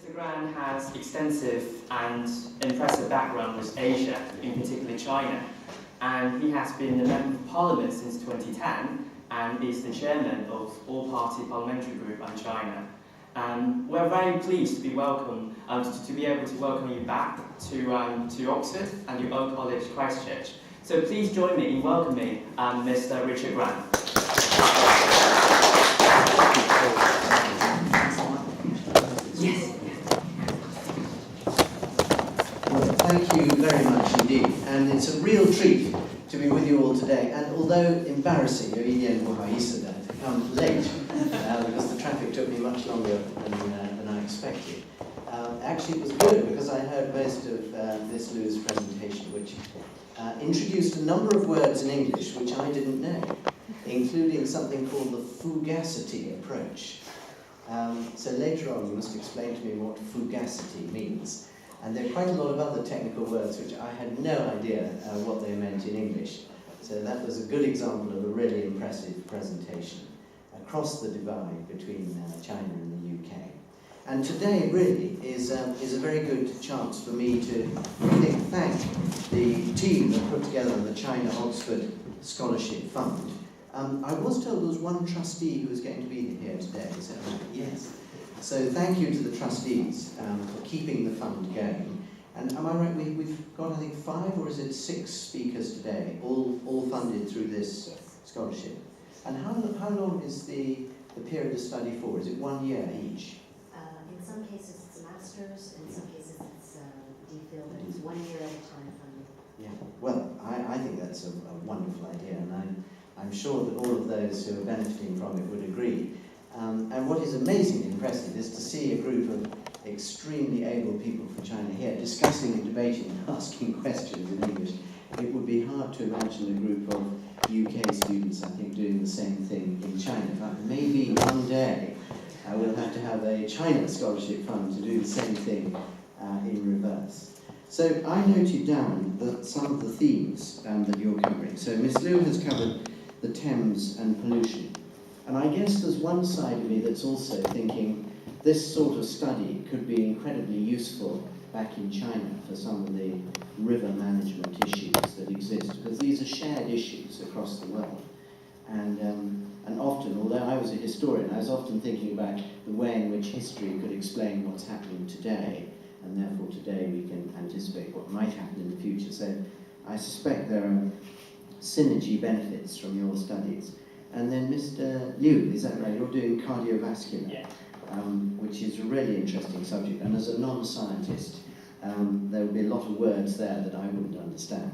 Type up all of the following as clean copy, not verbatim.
Mr. Gran has extensive and impressive background with Asia, in particular China, and he has been a Member of Parliament since 2010 and is the chairman of All-Party Parliamentary Group on China. We're very pleased to be able to welcome you back to Oxford and your own college, Christchurch. So please join me in welcoming Mr. Richard Gran. Yes. Well, thank you very much indeed, and it's a real treat to be with you all today. And although embarrassing, to come late because the traffic took me much longer than I expected. Actually, it was good because I heard most of Ms. Liu's presentation, which introduced a number of words in English which I didn't know, including something called the fugacity approach. So later on you must explain to me what fugacity means. And there are quite a lot of other technical words which I had no idea what they meant in English. So that was a good example of a really impressive presentation across the divide between China and the UK. And today really is a very good chance for me to thank the team that put together the China-Oxford Scholarship Fund. I was told there was one trustee who was going to be here today, is that right? Yes. So thank you to the trustees for keeping the fund going. And am I right, we've got I think 5 or is it 6 speakers today, all funded through this scholarship. And how long is the period of study for? Is it 1 year each? In some cases it's a master's, in some cases it's DPhil, but it's 1 year at a time funded. Yeah, well, I think that's a wonderful idea, and I'm sure that all of those who are benefiting from it would agree. And what is amazingly impressive is to see a group of extremely able people from China here discussing and debating and asking questions in English. It would be hard to imagine a group of UK students, I think, doing the same thing in China. In fact, maybe one day we'll have to have a China Scholarship Fund to do the same thing in reverse. So I noted down some of the themes that you're covering. So Ms. Liu has covered the Thames and pollution. And I guess there's one side of me that's also thinking this sort of study could be incredibly useful back in China for some of the river management issues that exist, because these are shared issues across the world. And often, although I was a historian, I was often thinking about the way in which history could explain what's happening today, and therefore today we can anticipate what might happen in the future. So I suspect there are synergy benefits from your studies. And then Mr. Liu, is that right? You're doing cardiovascular, Yeah. Which is a really interesting subject. And as a non-scientist, there would be a lot of words there that I wouldn't understand.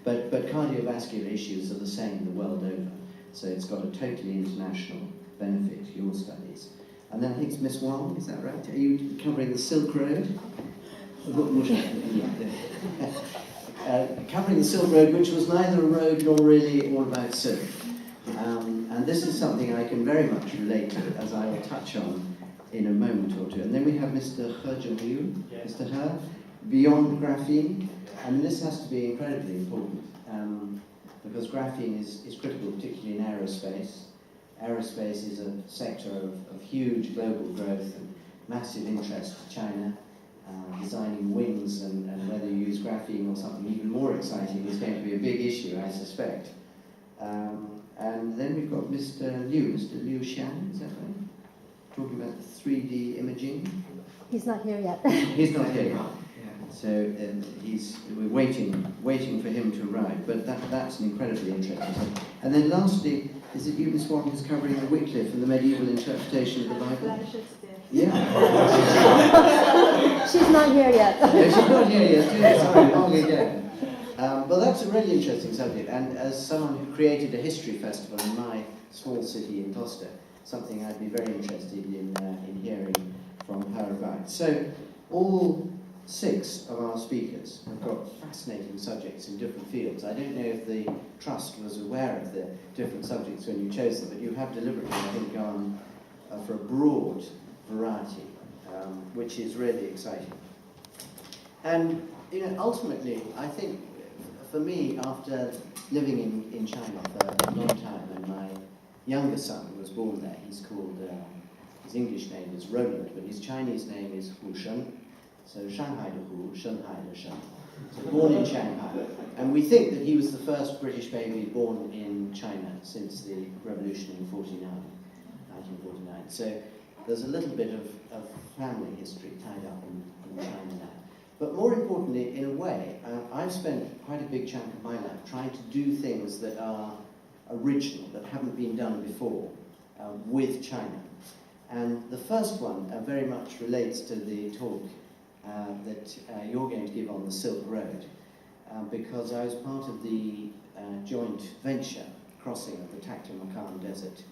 But cardiovascular issues are the same the world over. So it's got a totally international benefit, your studies. And then I think it's Miss Wong, is that right? Are you covering the Silk Road? Covering the Silk Road, which was neither a road nor really all about silk. And this is something I can very much relate to, as I will touch on in a moment or two. And then we have Mr. He Zhongyu, Mr. He, beyond graphene. And this has to be incredibly important, because graphene is critical, particularly in aerospace. Aerospace is a sector of huge global growth and massive interest to China. Designing wings and whether you use graphene or something even more exciting is going to be a big issue, I suspect. And then we've got Mr. Liu Xian, is that right? Talking about 3D imaging. He's not here yet. He's not here yet. So we're waiting for him to arrive. But that's an incredibly interesting thing. And then lastly, is it you, Ms. Wong, who's covering the Wycliffe and the medieval interpretation of the Bible? Yeah. She's not here yet. No, she's not here yet. Sorry, wrong again. But that's a really interesting subject, and as someone who created a history festival in my small city in Gloucester, something I'd be very interested in hearing from her about. So all 6 of our speakers have got fascinating subjects in different fields. I don't know if the Trust was aware of the different subjects when you chose them, but you have deliberately, I think, gone for a broad variety, which is really exciting. And ultimately, I think, for me, after living in China for a long time, and my younger son was born there, he's called His English name is Roland, but his Chinese name is Hu Shen. So Shanghai de Hu, Shanghai de Shen. So born in Shanghai. And we think that he was the first British baby born in China since the revolution in 1949. So there's a little bit of family history tied up in China now. But more importantly, in a way, I've spent quite a big chunk of my life trying to do things that are original, that haven't been done before, with China. And the first one very much relates to the talk that you're going to give on the Silk Road, because I was part of the joint venture crossing of the Taklamakan Desert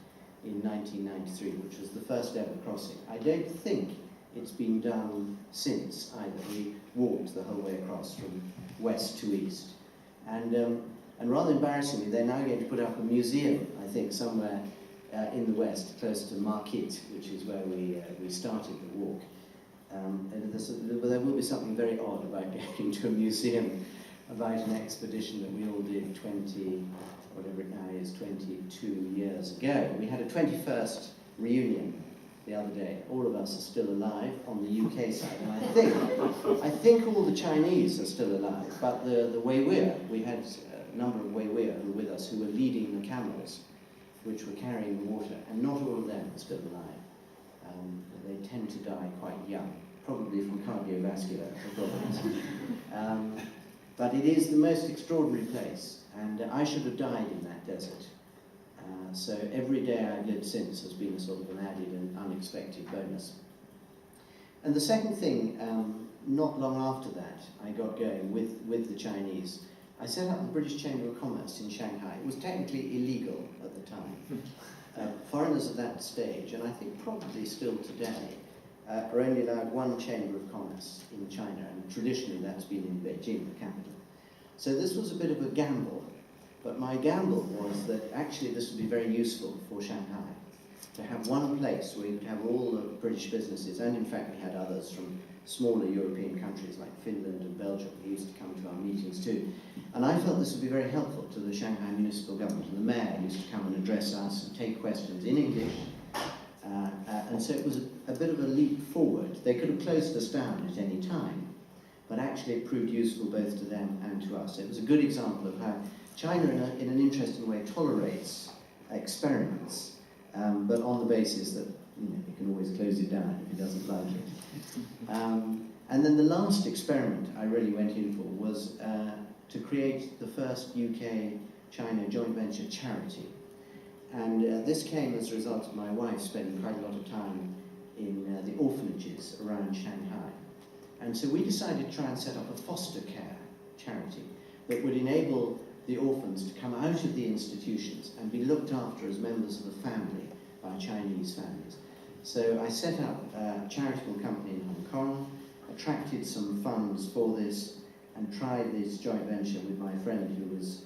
in 1993, which was the first ever crossing. I don't think it's been done since either. We walked the whole way across from west to east. And rather embarrassingly, they're now going to put up a museum, I think, somewhere in the west, close to Marquette, which is where we started the walk. And there will be something very odd about going to a museum about an expedition that we all did whatever it now is, 22 years ago. We had a 21st reunion the other day. All of us are still alive on the UK side, and I think all the Chinese are still alive, but the Weiwei, we had a number of Weiwei who were with us who were leading the camels, which were carrying the water, and not all of them are still alive. They tend to die quite young, probably from cardiovascular problems. But it is the most extraordinary place, and I should have died in that desert. So every day I've lived since has been a sort of an added and unexpected bonus. And the second thing, not long after that, I got going with the Chinese. I set up the British Chamber of Commerce in Shanghai. It was technically illegal at the time. Foreigners at that stage, and I think probably still today, are only allowed one Chamber of Commerce in China, and traditionally that's been in Beijing, the capital. So this was a bit of a gamble, but my gamble was that actually this would be very useful for Shanghai, to have one place where you could have all the British businesses, and in fact we had others from smaller European countries like Finland and Belgium who used to come to our meetings too. And I felt this would be very helpful to the Shanghai municipal government, and the mayor used to come and address us and take questions in English. And so it was a bit of a leap forward. They could have closed us down at any time, but actually it proved useful both to them and to us. It was a good example of how China, in an interesting way, tolerates experiments, but on the basis that you can always close it down if it doesn't like it. And then the last experiment I really went in for was to create the first UK-China joint venture charity. And this came as a result of my wife spending quite a lot of time in the orphanages around Shanghai. And so we decided to try and set up a foster care charity that would enable the orphans to come out of the institutions and be looked after as members of a family by Chinese families. So I set up a charitable company in Hong Kong, attracted some funds for this, and tried this joint venture with my friend who was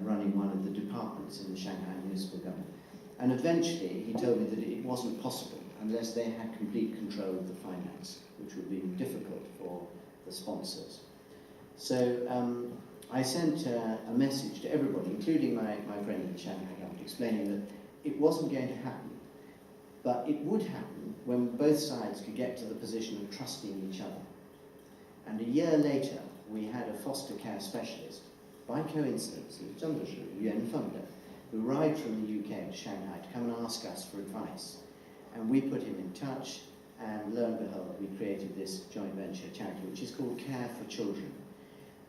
running one of the departments in the Shanghai municipal government. And eventually he told me that it wasn't possible unless they had complete control of the finance, which would be difficult for the sponsors. So I sent a message to everybody, including my friend in the Shanghai government, explaining that it wasn't going to happen, but it would happen when both sides could get to the position of trusting each other. And a year later, we had a foster care specialist, by coincidence, Yuan Fengde, who arrived from the UK to Shanghai to come and ask us for advice. And we put him in touch, and lo and behold, we created this joint venture charity, which is called Care for Children.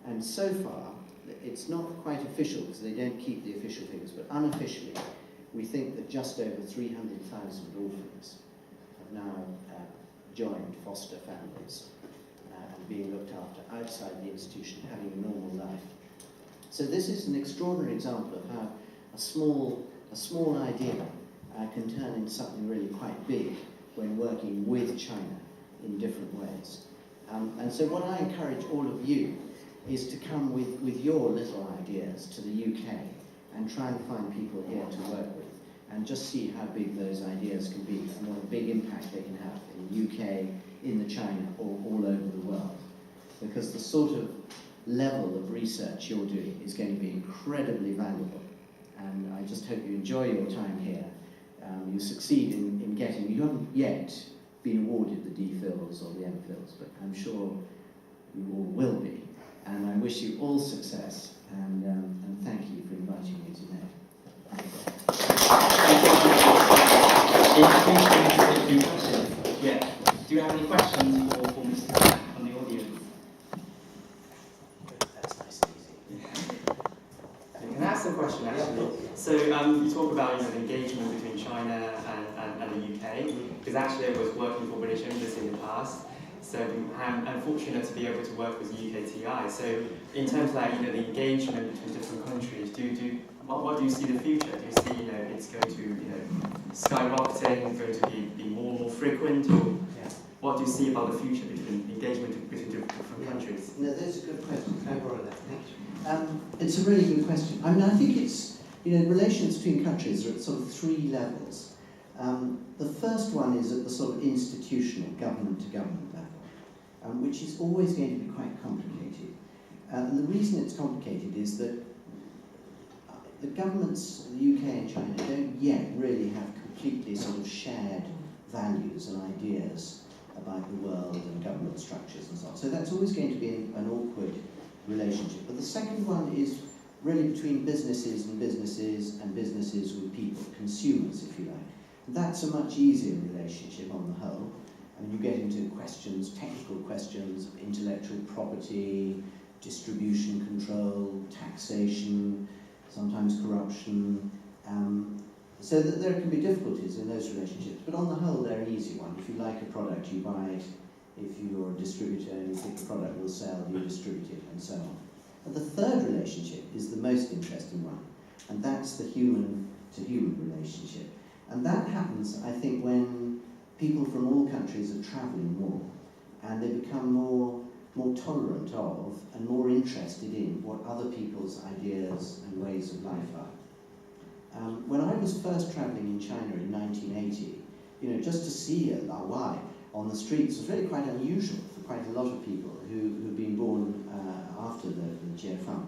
And so far, it's not quite official, because they don't keep the official figures, but unofficially, we think that just over 300,000 orphans have now joined foster families and being looked after outside the institution, having a normal life. So this is an extraordinary example of how a small idea can turn into something really quite big when working with China in different ways. And so what I encourage all of you is to come with your little ideas to the UK and try and find people here to work with, and just see how big those ideas can be and what a big impact they can have in the UK, in the China, or all over the world. Because the sort of level of research you're doing is going to be incredibly valuable. And I just hope you enjoy your time here you succeed in getting, you haven't yet been awarded the D.Phils or the M.Phils, but I'm sure you all will be. And I wish you all success, and thank you for inviting me today. Yeah. Do you have any questions for Mr. from the audience? That's nice and easy. You can ask the question actually. So you talk about the engagement between China and the UK, because actually I was working for British Embassy in the past. So I'm fortunate to be able to work with UKTI. So in terms of the engagement between different countries, what do you see the future? Do you see it's going to skyrocketing, going to be more and more frequent, or what do you see about the future between engagement between different countries? No, that's a good question. Can I borrow that? Thank you. It's a really good question. I mean, I think it's relations between countries are at sort of three levels. The first one is at the sort of institutional government-to-government level, which is always going to be quite complicated. And the reason it's complicated is that the governments, the UK and China, don't yet really have completely sort of shared values and ideas about the world and government structures and so on. So that's always going to be an awkward relationship. But the second one is really between businesses and businesses and businesses with people, consumers, if you like. That's a much easier relationship on the whole. I mean, you get into questions, technical questions of intellectual property, distribution control, taxation, sometimes corruption. So that there can be difficulties in those relationships, but on the whole they're an easy one. If you like a product, you buy it. If you're a distributor and you think the product will sell, you distribute it, and so on. And the third relationship is the most interesting one, and that's the human-to-human relationship. And that happens, I think, when people from all countries are travelling more, and they become more tolerant of and more interested in what other people's ideas and ways of life are. When I was first travelling in China in 1980, just to see a Laowai on the streets was really quite unusual for quite a lot of people who'd been born after the Jiefeng.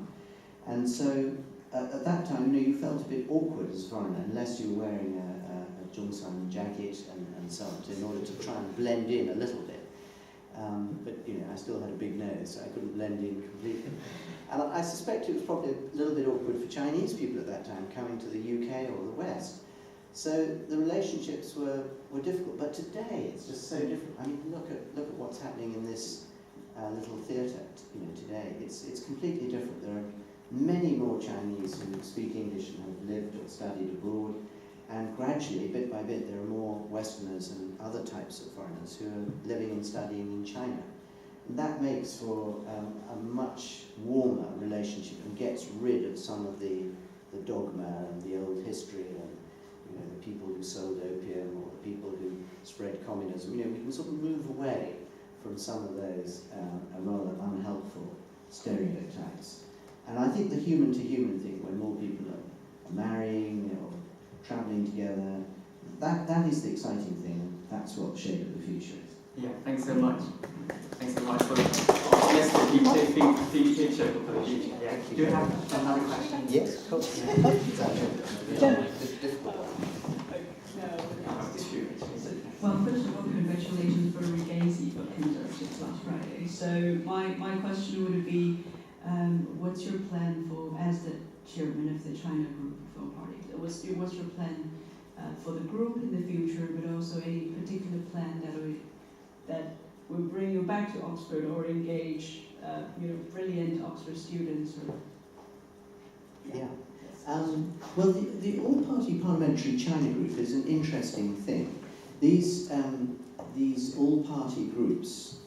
And so at that time, you felt a bit awkward as a foreigner unless you were wearing a Zhongshan jacket and so on, in order to try and blend in a little bit. But I still had a big nose, so I couldn't blend in completely. And I suspect it was probably a little bit awkward for Chinese people at that time coming to the UK or the West. So the relationships were difficult. But today it's just so different. I mean, look at what's happening in this little theatre today. It's completely different. There are many more Chinese who speak English and have lived or studied abroad. And gradually, bit by bit, there are more Westerners and other types of foreigners who are living and studying in China. And that makes for a much warmer relationship and gets rid of some of the dogma and the old history and the people who sold opium or the people who spread communism. We can sort of move away from some of those rather unhelpful stereotypes. And I think the human-to-human thing, when more people are marrying or travelling together, that is the exciting thing, and that's what the shape of the future is. Yeah, thanks so much. Thanks so much for let's the picture for the future. Yeah. Do you have another question? Yes, of course. Well, first of all, congratulations for Regency book consortium last Friday. So my question would be, what's your plan for, as the chairman of the China Group of Film Parties, what's your plan for the group in the future, but also any particular plan that will bring you back to Oxford or engage brilliant Oxford students? Well, the all-party parliamentary China group is an interesting thing. These all-party groups,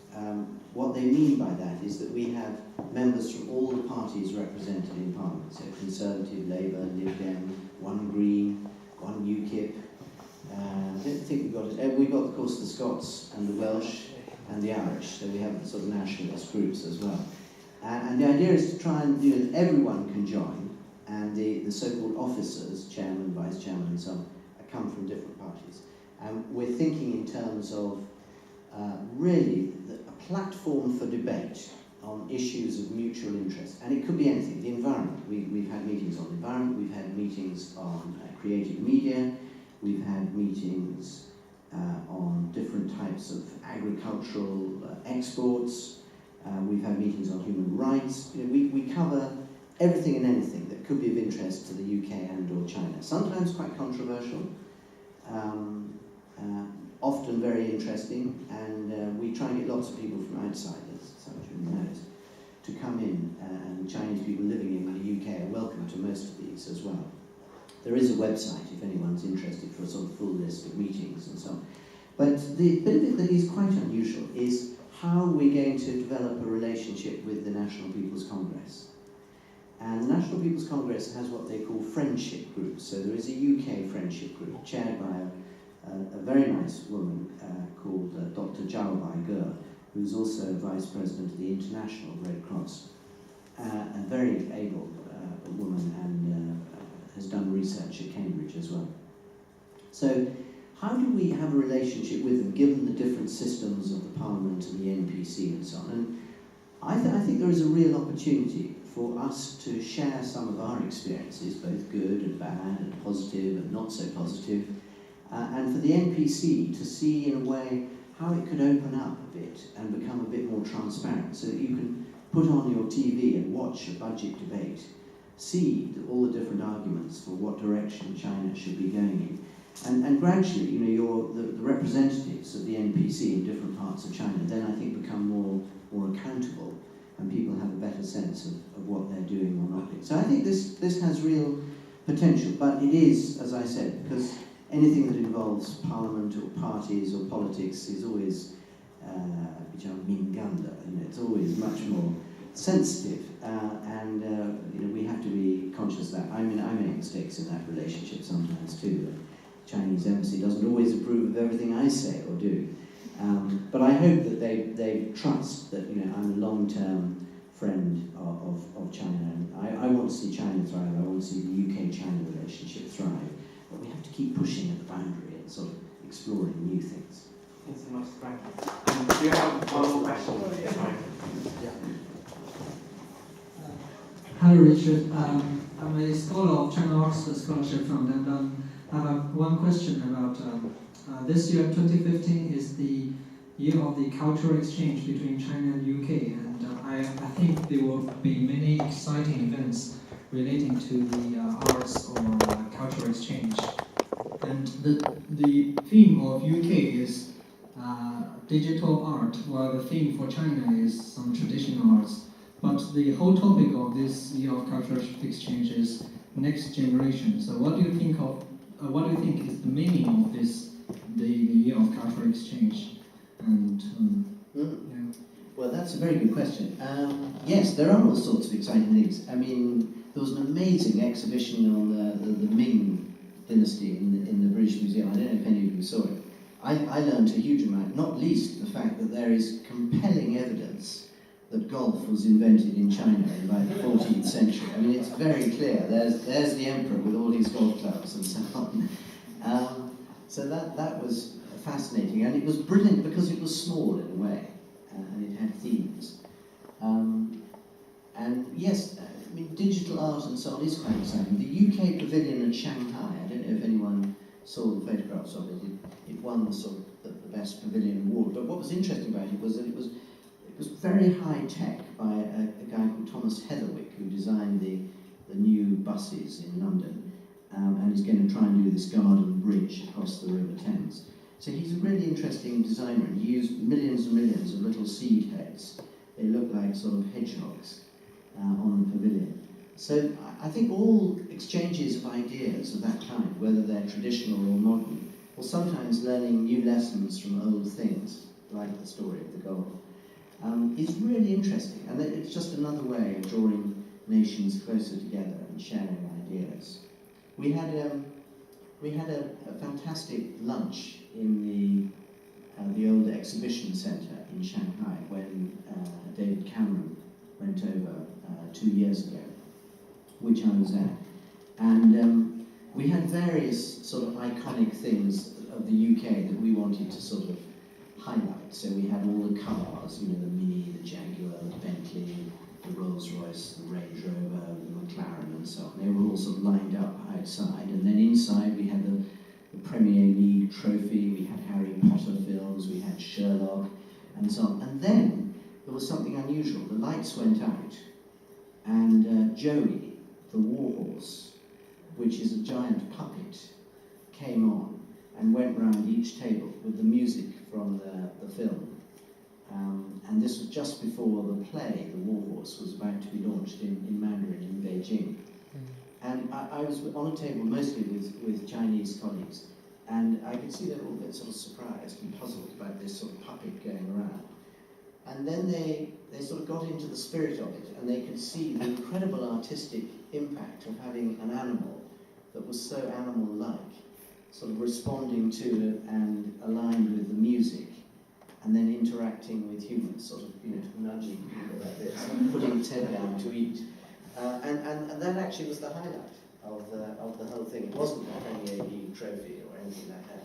what they mean by that is that we have members from all the parties represented in Parliament, so Conservative, Labour, Lib Dem, one Green, one UKIP. I don't think we've got, of course, the Scots and the Welsh and the Irish, so we have the sort of nationalist groups as well. And the idea is to try and everyone can join, and the so-called officers, chairman, vice chairman, and so on, come from different parties. And we're thinking in terms of really a platform for debate on issues of mutual interest. And it could be anything. The environment. We've had meetings on the environment. We've had meetings on creative media. We've had meetings on different types of agricultural exports. We've had meetings on human rights. You know, we cover everything and anything that could be of interest to the UK and or China. Sometimes quite controversial, often very interesting, and we try and get lots of people from outside, as everyone knows, to come in, and Chinese people living in the UK are welcome to most of these as well. There is a website if anyone's interested for a sort of full list of meetings and so on. But the bit of it that is quite unusual is how we're going to develop a relationship with the National People's Congress. And the National People's Congress has what they call friendship groups. So there is a UK friendship group chaired by a very nice woman called Dr. Zhao Baiger, who's also Vice President of the International Red Cross. A very able woman, and has done research at Cambridge as well. So how do we have a relationship with them given the different systems of the Parliament and the NPC and so on? And I think there is a real opportunity for us to share some of our experiences, both good and bad and positive and not so positive, and for the NPC to see in a way how it could open up a bit and become a bit more transparent, so that you can put on your TV and watch a budget debate, see all the different arguments for what direction China should be going in. And gradually, you know, the representatives of the NPC in different parts of China then I think become more accountable, and people have a better sense of what they're doing or not doing. So I think this has real potential, but it is, as I said, because anything that involves Parliament or parties or politics is always minganda, you know, it's always much more sensitive, and you know, we have to be conscious of that. I mean, I make mistakes in that relationship sometimes too. The Chinese embassy doesn't always approve of everything I say or do, but I hope that they trust that, you know, I'm a long-term friend of China, and I want to see China thrive. I want to see the UK-China relationship thrive, but we have to keep pushing at the boundary and sort of exploring new things. Thanks so much, Frank. Do you have one more question? Yeah. Hi, Richard. I'm a scholar of China Oxford Scholarship Fund, and I have one question about this year, 2015, is the year of the cultural exchange between China and UK, and I think there will be many exciting events relating to the arts or cultural exchange. And the theme of UK is digital art, while the theme for China is some traditional arts. But the whole topic of this year of cultural exchange is next generation. So what do you think is the meaning of this, the year of cultural exchange? And yeah. Well, that's a very good question. Yes, there are all sorts of exciting things. I mean, there was an amazing exhibition on the Ming dynasty in the British Museum. I don't know if any of you saw it. I learned a huge amount, not least the fact that there is compelling evidence that golf was invented in China in like the 14th century. I mean, it's very clear. There's the emperor with all his golf clubs and so on. So that was fascinating, and it was brilliant because it was small in a way, and it had themes. And yes, I mean, digital art and so on is quite exciting. The UK pavilion at Shanghai, I don't know if anyone saw the photographs of it. It won the sort of the best pavilion award. But what was interesting about it was that it was very high tech by a guy called Thomas Heatherwick, who designed the new buses in London, and is going to try and do this garden bridge across the River Thames. So he's a really interesting designer, and he used millions and millions of little seed heads. They look like sort of hedgehogs on the pavilion. So I think all exchanges of ideas of that kind, whether they're traditional or modern, or sometimes learning new lessons from old things, like the story of the golf, is really interesting. And it's just another way of drawing nations closer together and sharing ideas. We had a fantastic lunch in the old exhibition centre in Shanghai when David Cameron went over 2 years ago, which I was at. And we had various sort of iconic things of the UK that we wanted to sort of highlight. So we had all the cars, you know, the Mini, the Jaguar, the Bentley, the Rolls Royce, the Range Rover, the McLaren and so on. They were all sort of lined up outside, and then inside we had the Premier League trophy, we had Harry Potter films, we had Sherlock, and so on. And then there was something unusual. The lights went out, and Joey, the warhorse, which is a giant puppet, came on and went round each table with the music from the film. And this was just before the play, The Warhorse, was about to be launched in Mandarin in Beijing. And I was on a table mostly with Chinese colleagues, and I could see they were all a bit sort of surprised and puzzled about this sort of puppet going around. And then they sort of got into the spirit of it, and they could see the incredible artistic impact of having an animal that was so animal-like, sort of responding to and aligned with the music, and then interacting with humans, sort of, nudging people like this, and putting its head down to eat. And that actually was the highlight of the whole thing. It wasn't the Premier League trophy or anything like that.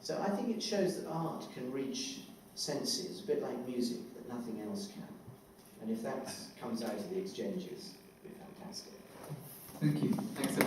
So I think it shows that art can reach senses, a bit like music, that nothing else can. And if that comes out of the exchanges, it'd be fantastic. Thank you. Thanks so much.